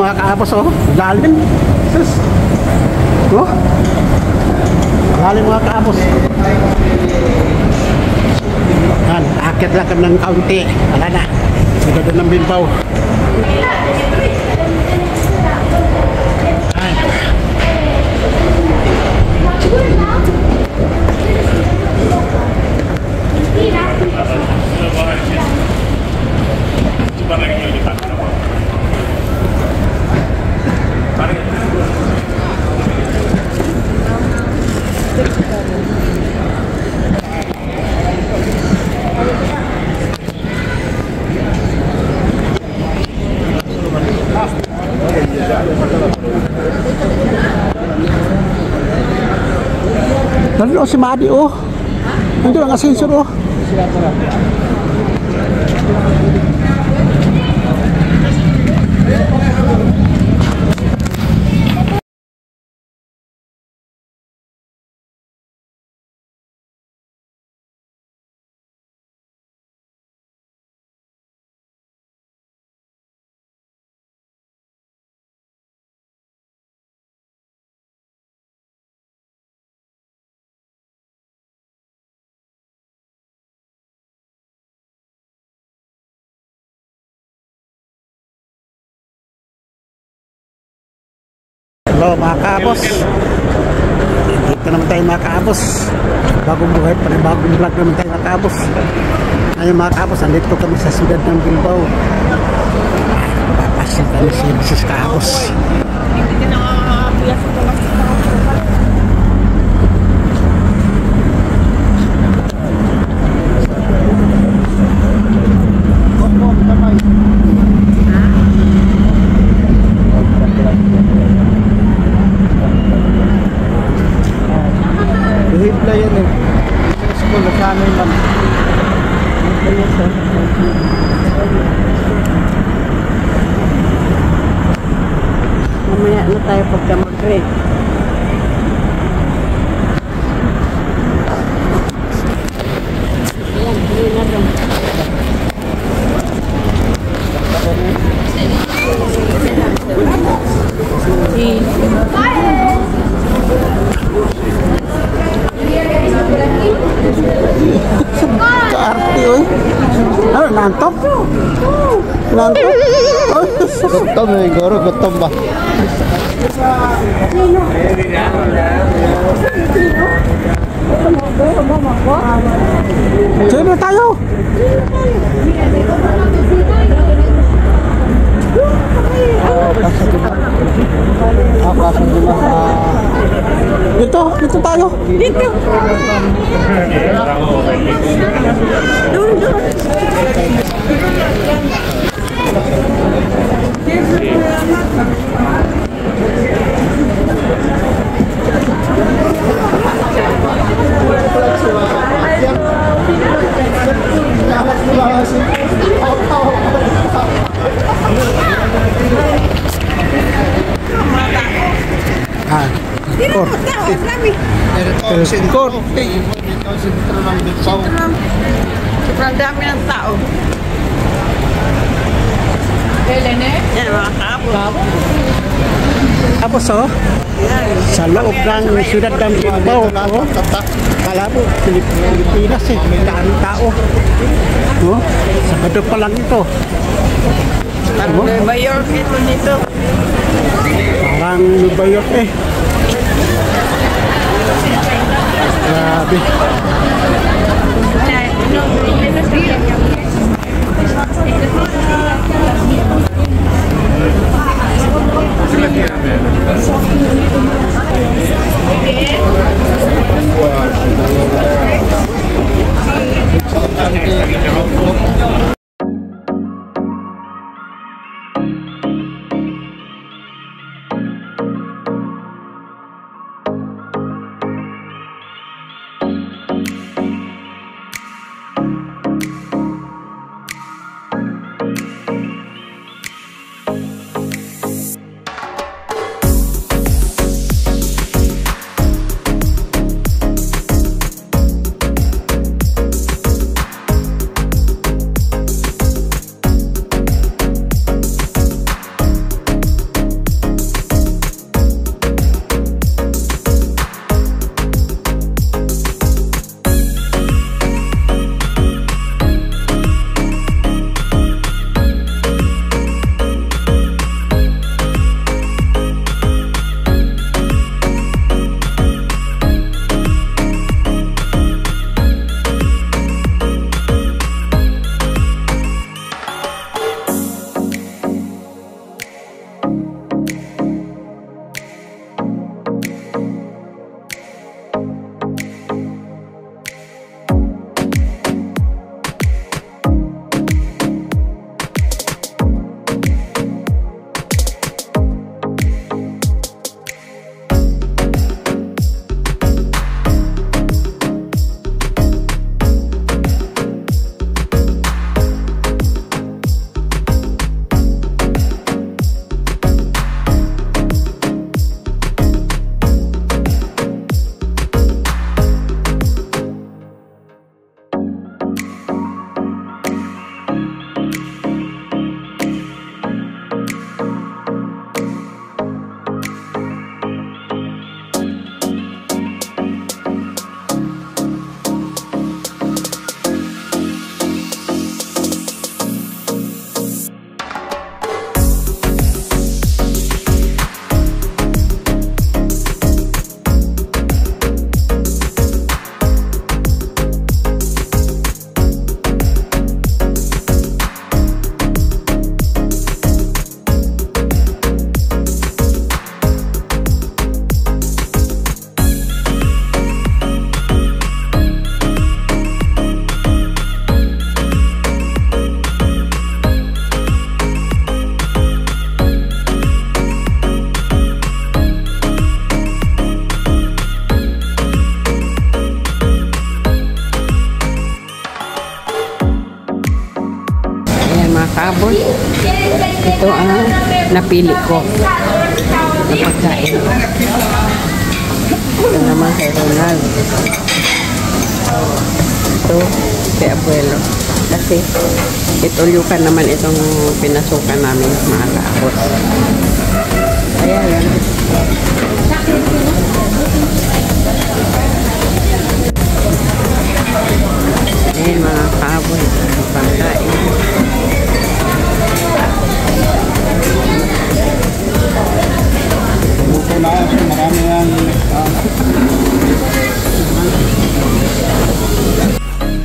mga kaabos, oh. Lalim. Sus. Oh. Lalim mga kaabos. Yan, akit lang kami ng kaunti. Wala na. Sigado ng Bilbao. Ay. Nandun si Madi, oh. Nandun ang asensor, oh. Hello mga kaabos, dito naman tayo mga kaabos. Bagong buhay pa rin, bagong vlog naman tayo mga kaabos. Ngayon mga kaabos, andito kami sa siyudad ng Bilbao. Papasyal kami si Mrs. Kaabos. Hibla yan eh. School, nagkano lang. Mamaya na tayo pagka mag-break. Ayan, tuloy na doon. Kaarte, oy. Ano, nantok? Nantok? Gutom eh, goro, gutom ba? Sino tayo? Dito tayo. Dito. Doon. Sobrang dami ng tao. Kailan eh? Yan, mga kaabos. Tapos, oh. Sa loob ng siyudad ng Bilbao, oh. Kala mo, Pilipinas eh. Daming tao. Oh. Sabado pa lang ito. Parang Nueva York ito nito. Parang Nueva York eh. Grabe. napili ko na pagkain. Ito naman kay Ronald. Ito kay Abuelo. Kasi itulyukan naman itong pinasukan namin mga kaabot. Ayan. Ayan mga kaabot. Pagkain. Buko na ako. Marami yan.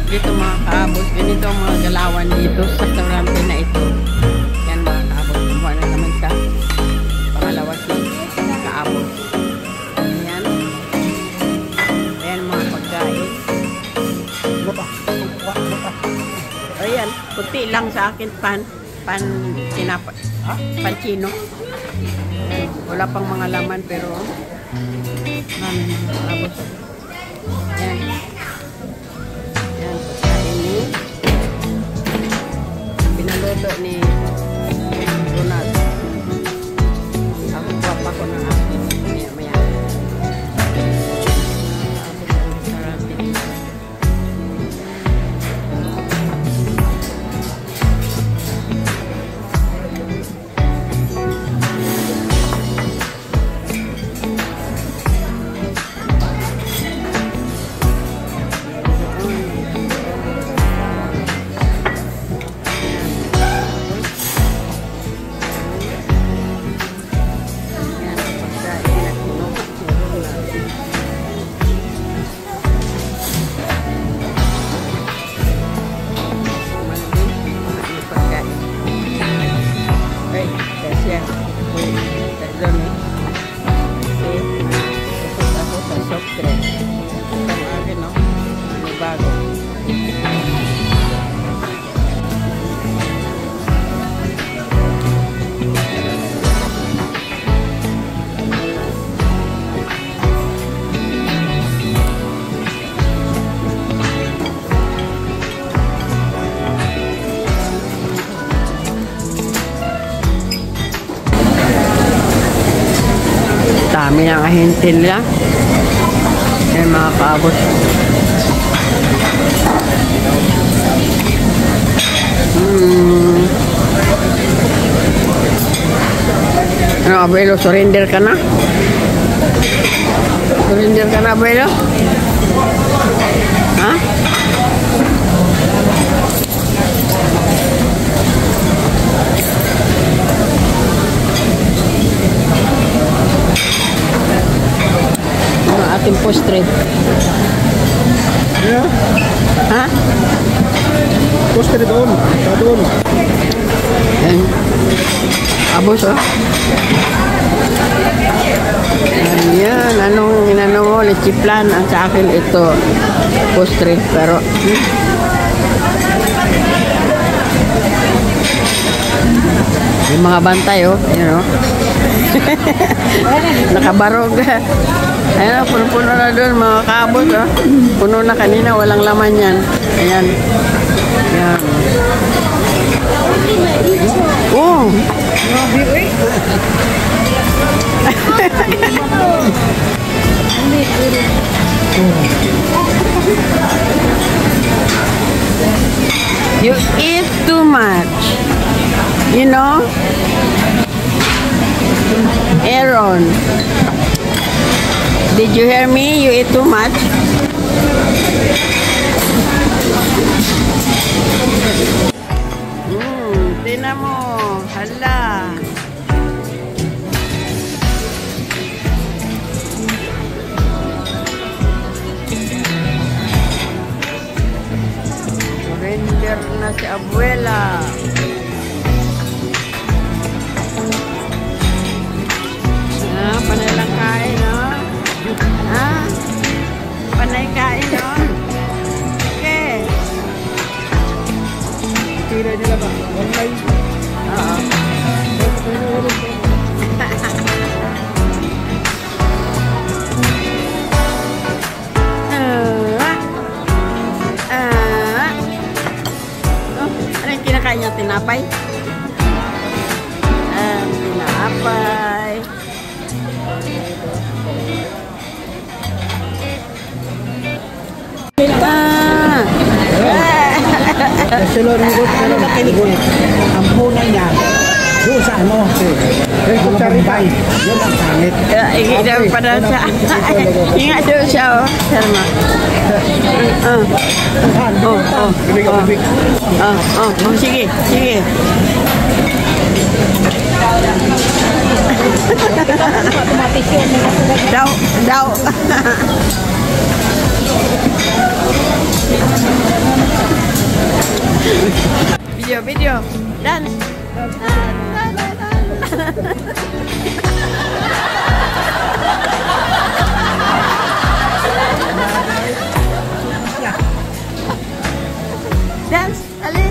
Dito mga kaabot, ganito ang mga galawan dito sa restaurante na ito. Yan mga kaabot, kumuha na naman siya. Pangalawa si kaabot. Ayan. Ayan mga pagkain. Ayan, puti lang sa akin pan chino. Ayan, wala pang mga laman pero namin mga kaabot. Ayan. Pinaloto ni Ronald. Ako papa ko na akin. Maya. Dami ng ahente nila. Yan mga kaabot. Ano, Abuelo, surrender ka na? Surrender ka na, Abuelo? Ha? Ano ating postre? Yeah. Ha? Poster doon. Sa doon. Ayan. Abos, oh. Ayan. Anong inano mo? Lechiplan. Ang sa akin ito. Postre. Pero, may mga bantay, oh. Ayan, oh. Nakabarog. Ayan, oh, puno-puno na doon, mga kaabot, oh. Puno na kanina, walang laman yan. Ayan. Ayan. Oh! You eat too much. You know? Aaron. Did you hear me? You eat too much? Tingnan mo. Hala. Surrender na si Abuela. Panay lang kain, no? Ha? Panay kain, no? Okay. Tira nila ba? Online. Oo. Ano yung kinakain niya? Tinapay? Tinapay. Ano na kinikot? Ang puna niya, doon sa ano, mga Bombay. Yun ang pangit. Daw pada sa. Ingat daw siya, oh. Sarma. Sige, sige. Daw. Video. Dance. Dance, ali.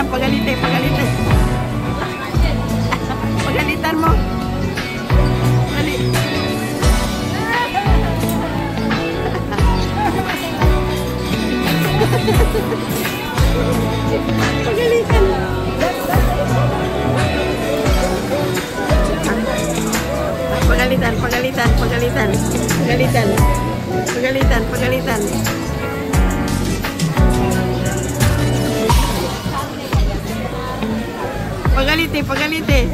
Pagalitan. Pagalitan mo. Pagalitan. Pagalite.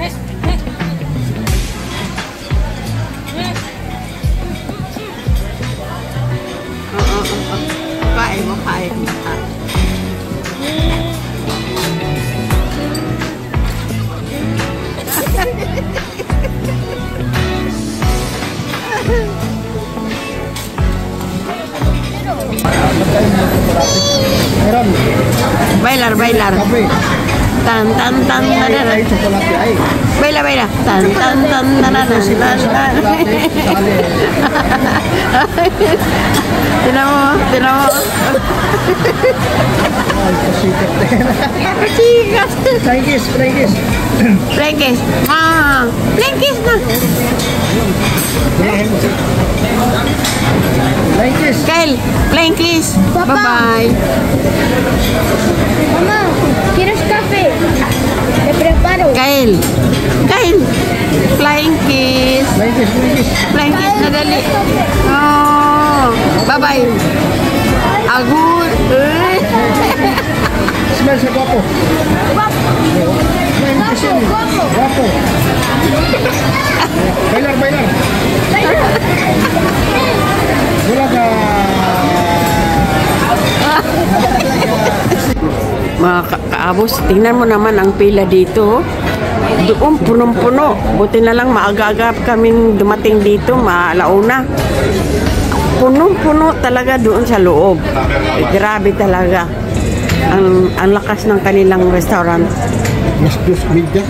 Kain mo. Meron. Bailar. Kape. Tan. Ay, chocolate ay. Baila. Tan. Tinan mo. Ay, pasikat din. Sikat. Frankis. Plankis. Plankis na. Frankis. Kyle, Plankis. Papa. Bye-bye. Mamá, ¿quieres café? Te preparo. Kyle. Flying kiss. Flying kiss na dali. Oh. Bye-bye. Agur. Smell siya guwapo. Guwapo. Bailar. Wala ka. Mga kaabos, tingnan mo naman ang pila dito. Doon, punong-puno. Buti na lang maaga-aga kaming dumating dito, maalauna. Punong-puno talaga doon sa loob. Grabe talaga. Ang lakas ng kanilang restaurant. Mas dos media.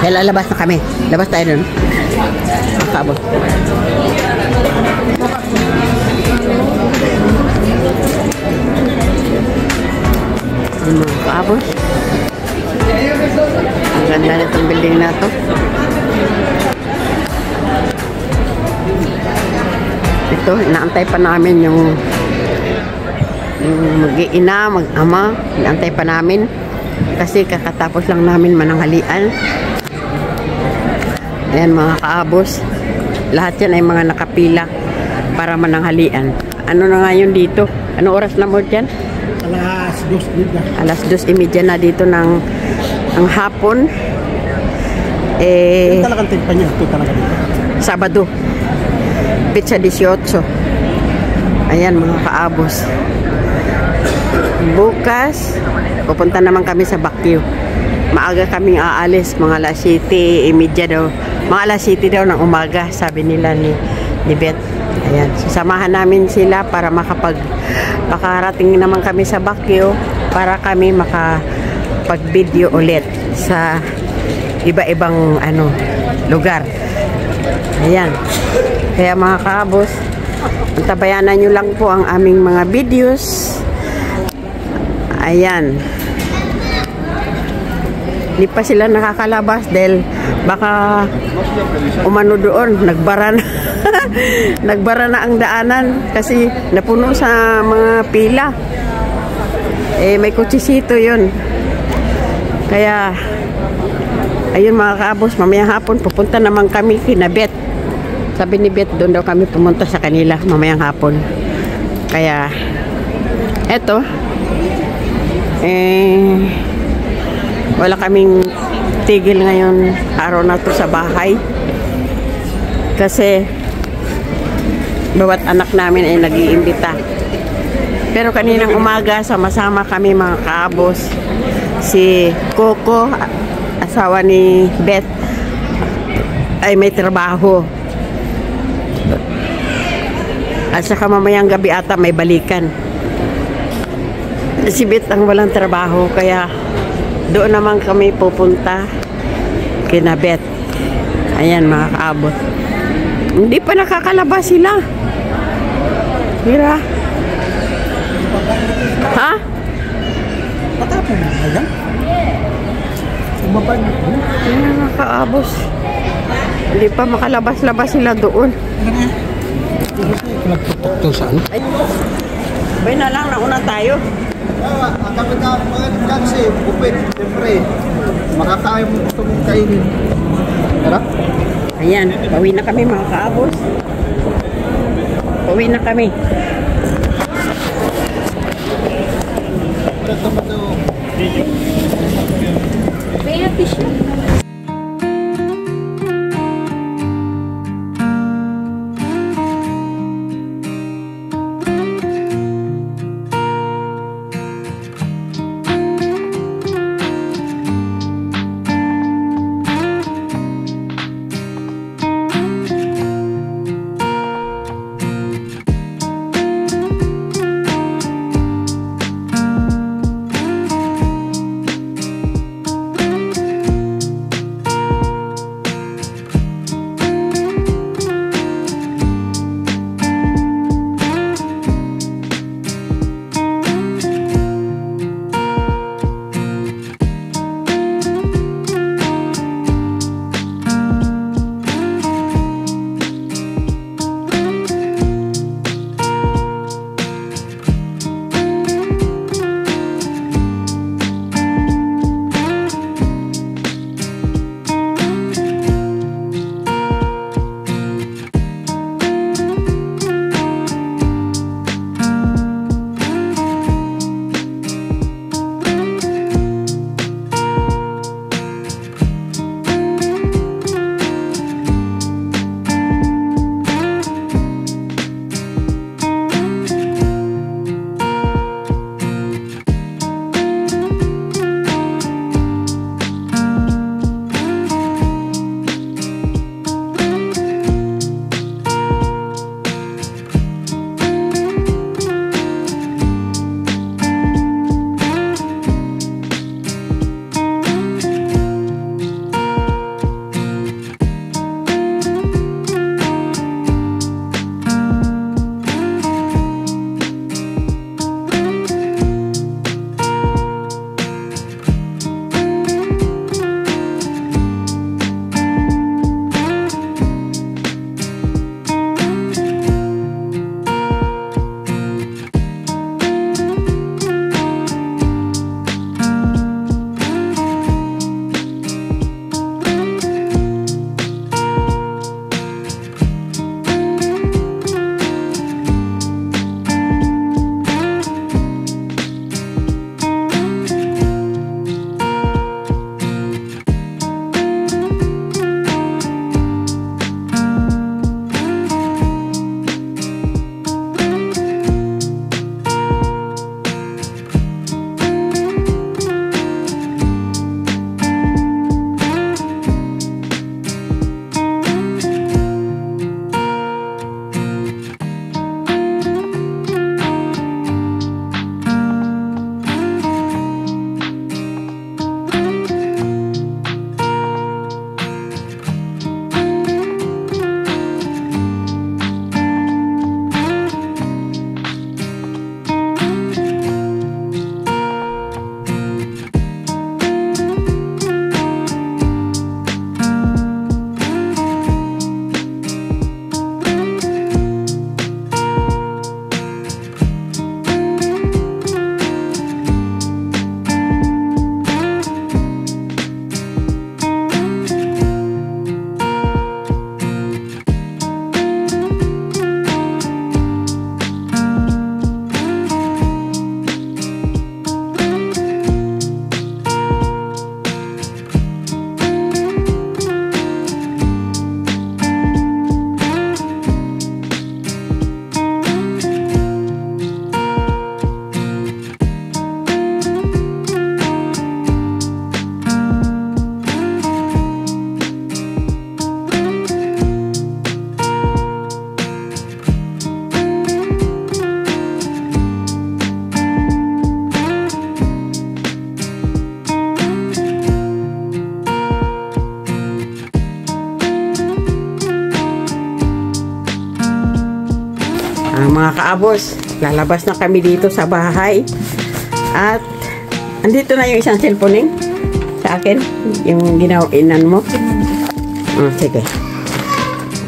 Kaya lalabas na kami. Labas tayo dun. Kaabos. Yung mga kaabos. Ang ganda nitong building na to. Ito, inaantay pa namin yung mag-iina, mag-ama. Inaantay pa namin. Kasi kakatapos lang namin mananghalian. Ayan mga kaabos. Lahat yan ay mga nakapila para mananghalian. Ano na nga yun dito? Ano oras na mo dyan? Alas 2:30. Alas 2:30 na dito ng hapon. Ito talagang timpa niya. Ito talaga dito. Sabado. Pizza 18. Ayan mga kaabos. Bukas, pupunta naman kami sa Baguio. Maaga kaming aalis, mga alas 7:30 daw. Mga alas 7 daw ng umaga, sabi nila ni Beth. Ayan, sasamahan namin sila para makarating naman kami sa Baguio para kami makapag-video ulit sa iba-ibang lugar. Ayan. Kaya mga kaabos, tabayanan nyo lang po ang aming mga videos. Ayan. Hindi pa sila nakakalabas dahil baka umano doon, nagbara na. Nagbara na ang daanan kasi napuno sa mga pila. May kutsisito yun. Kaya, ayun mga kaabos, mamayang hapon pupunta naman kami kina Bet. Sabi ni Bet, doon daw kami pumunta sa kanila mamayang hapon. Kaya, eto, wala kaming tigil ngayon araw na to sa bahay. Kasi, bawat anak namin ay nag-iimbita. Pero kaninang umaga, sama-sama kami mga kaabos. Si Coco, asawa ni Beth, ay may trabaho. At saka mamayang gabi ata may balikan. Si Beth ang walang trabaho, kaya doon naman kami pupunta kina Beth. Ayan mga kaabos. Hindi pa nakakalabas sila. Mira. Ha? Patapon na yan. Umabay na. Ayan mga kaabos. Hindi pa makalabas-labas sila doon. Nagtutok to saan? Bay na lang, nauna tayo. Ang kami ka mga chance, bupit, siyempre. Makakain mo gusto mong kainin. Tara? Ayan, bawi na kami mga kaabos. Bawi na kami. Kaya fish na. kaabos, lalabas na kami dito sa bahay. At andito na yung isang cellphone sa akin, yung ginawinan mo. Sige.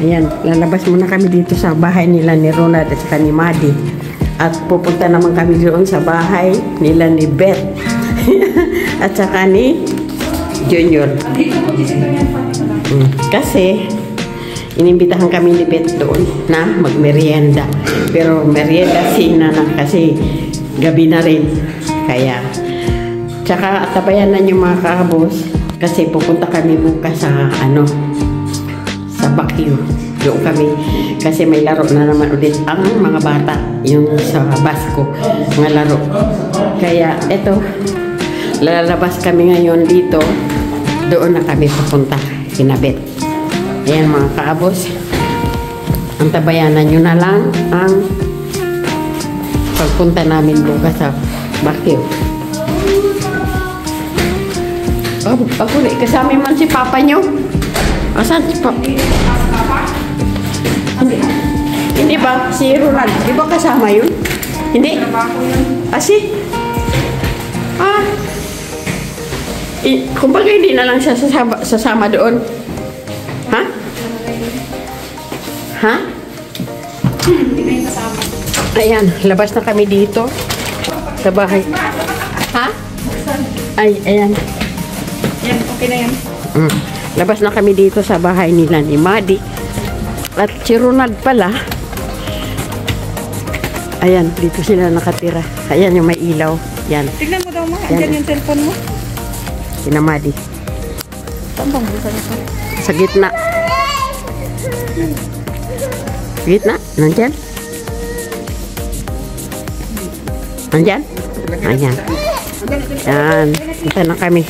Ayan, lalabas muna kami dito sa bahay nila ni Ronald at saka ni Maddie. At pupunta naman kami doon sa bahay nila ni Beth. At saka ni Junior. Kasi inimbitahan kami ni Beth doon na magmerienda. Pero merienda sina na kasi gabi na rin. Kaya, tsaka tabayanan yung mga kaabos kasi pupunta kami bukas sa sa Baguio. Doon kami kasi may laro na naman ulit ang mga bata yung sa Basco mga laro. Kaya eto, lalabas kami ngayon dito. Doon na kami papunta kinabit. Ayan mga kaabos, ang tabayanan nyo na lang ang pagpunta namin bukas sa Baguio. Ako na kasama man si Papa nyo. Asan si Papa? Hindi ba? Si Ronald. Di ba kasama yun? Hindi? Asi? Kumbaga hindi na lang siya sasama doon. Ha? Ha? Ayan, labas na kami dito sa bahay. Ha? Ay, ayan. Yan, okay na yan. Labas na kami dito sa bahay nila ni Maddie. At si Ronald pala. Ayan, dito sila nakatira. Ayan yung may ilaw. Yan. Tignan mo daw mo, andyan yung cellphone mo. Sina Maddie. Saan bang busa nito? Sa gitna. Gitna? Nandyan? Nandyan? Ayan. Ayan. Ito na kami.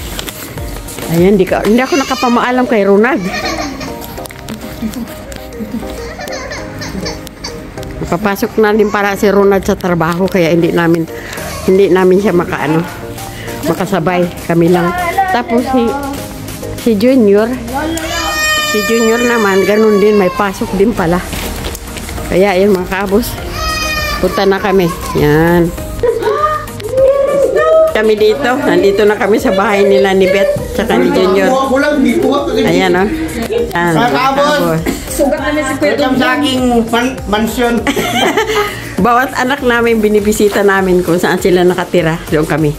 Ayan, hindi ako nakapamaalam kay Ronald. Napapasok na din para si Ronald sa trabaho kaya hindi namin siya makasabay. Kami lang. Tapos si Junior naman ganun din, may pasok din pala. Kaya yun mga kaabos, punta na kami. Yan. Kami dito, nandito na kami sa bahay nila ni Beth tsaka ni Junior. Ayan o. Mga kaabos. Welcome sa aking mansyon. Bawat anak namin binibisita namin kung saan sila nakatira. Doon kami.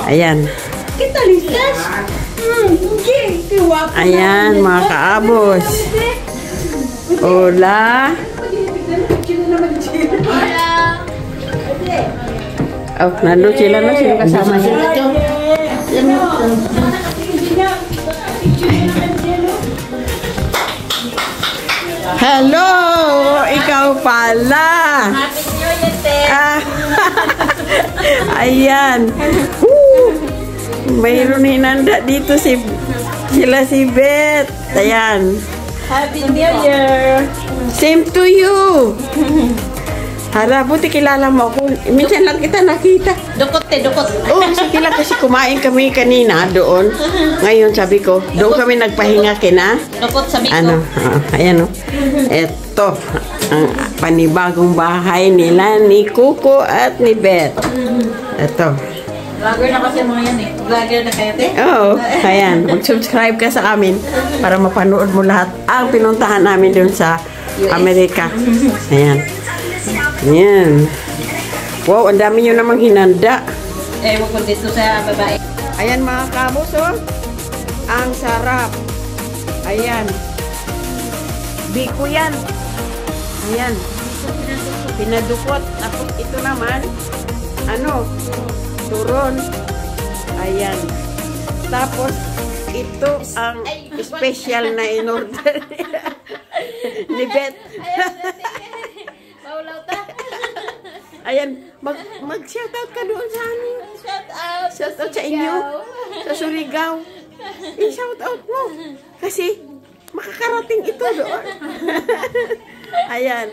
Ayan. Ayan mga kaabos. Hola. Oh, nandun sila na. Sino kasama niya? Hello! Ikaw pala! Ayan. Mayroon hinanda dito sila si Beth. Ayan. Happy New Year! Same to you! Hala, buti kilala mo ako. Minsan lang kita nakita. Dukot. Oo, sige lang kasi kumain kami kanina doon. Ngayon sabi ko, doon kami nagpahinga kina. Dukot sa Biko. Ayan o. Eto, ang panibagong bahay nila ni Kuko at ni Beth. Eto. Vlogger na kasi mga yan eh. Vlogger na kayo, te? Oo, ayan. Mag-subscribe ka sa amin para mapanood mo lahat ang pinuntahan namin doon sa Amerika. Ayan. Ayan. Wow, ang dami nyo namang hinanda. Ewan ko dito sa babae. Ayan mga kabos, oh. Ang sarap. Ayan. Biko yan. Ayan. Pinadukot. Tapos ito naman, turon. Ayan. Tapos, ito ang special na in-order ni Beth. Ayan, mag-shoutout ka doon sa amin. Shoutout sa inyo. Sa Surigao. I-shoutout mo. Kasi, makakarating ito doon. Ayan.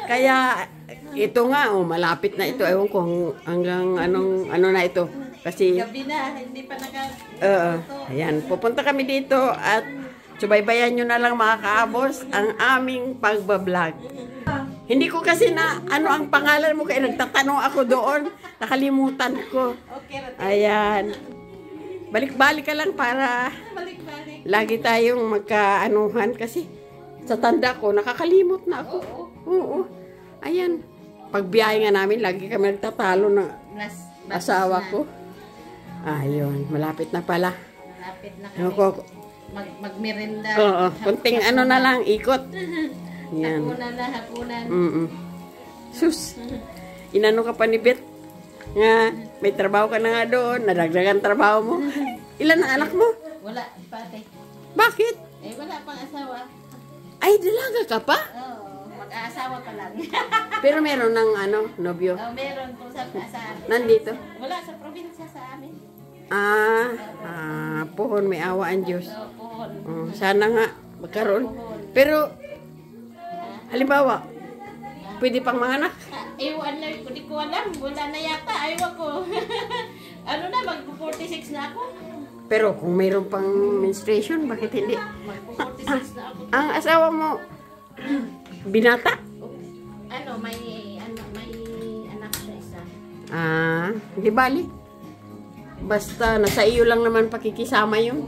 Kaya, ito nga, malapit na ito. Ewan kung hanggang ano na ito. Kasi, Gabi na, hindi pa ayan, pupunta kami dito at subaybayan nyo na lang mga kaabos ang aming pagbablog. Hindi ko kasi na ano ang pangalan mo kaya nagtatanong ako doon. Nakalimutan ko. Okay, Rate. Ayan. Balik-balik ka lang para Balik-balik. lagi tayong magkaanuhan kasi sa tanda ko, nakakalimot na ako. Oo. Ayan. Pagbiyahe nga namin, lagi kami nagtatalo ng asawa ko. Ayun, malapit na pala. Lapit na Ano kami. ko, Magmerinda. oo, kunting ano na lang, ikot. Yan. Hapunan na, hapunan. Sus, inano ka pa ni Bet? Nga, may trabaho ka na nga doon, nadagdagan trabaho mo. Ilan ang anak mo? Wala, pati. Bakit? Eh, wala pang asawa. Ay, dalaga ka pa? Oo, mag-aasawa pa lang. Pero meron ng ano, nobyo. Meron po sa Nandito. wala sa probinsya sa amin. Pohon, may awa ang Diyos. So, pohon. Sana nga, magkaroon. Pero, halimbawa, pwede pang mga anak. Ewan lang, hindi ko alam. Wala na yata, ayaw ko. Ano na, mag-46 na ako. Pero kung mayroon pang menstruation, bakit hindi? Mag-46 na ako. Ang asawa mo, binata? May anak siya isa. Hindi bali. Basta nasa iyo lang naman pakikisama yun.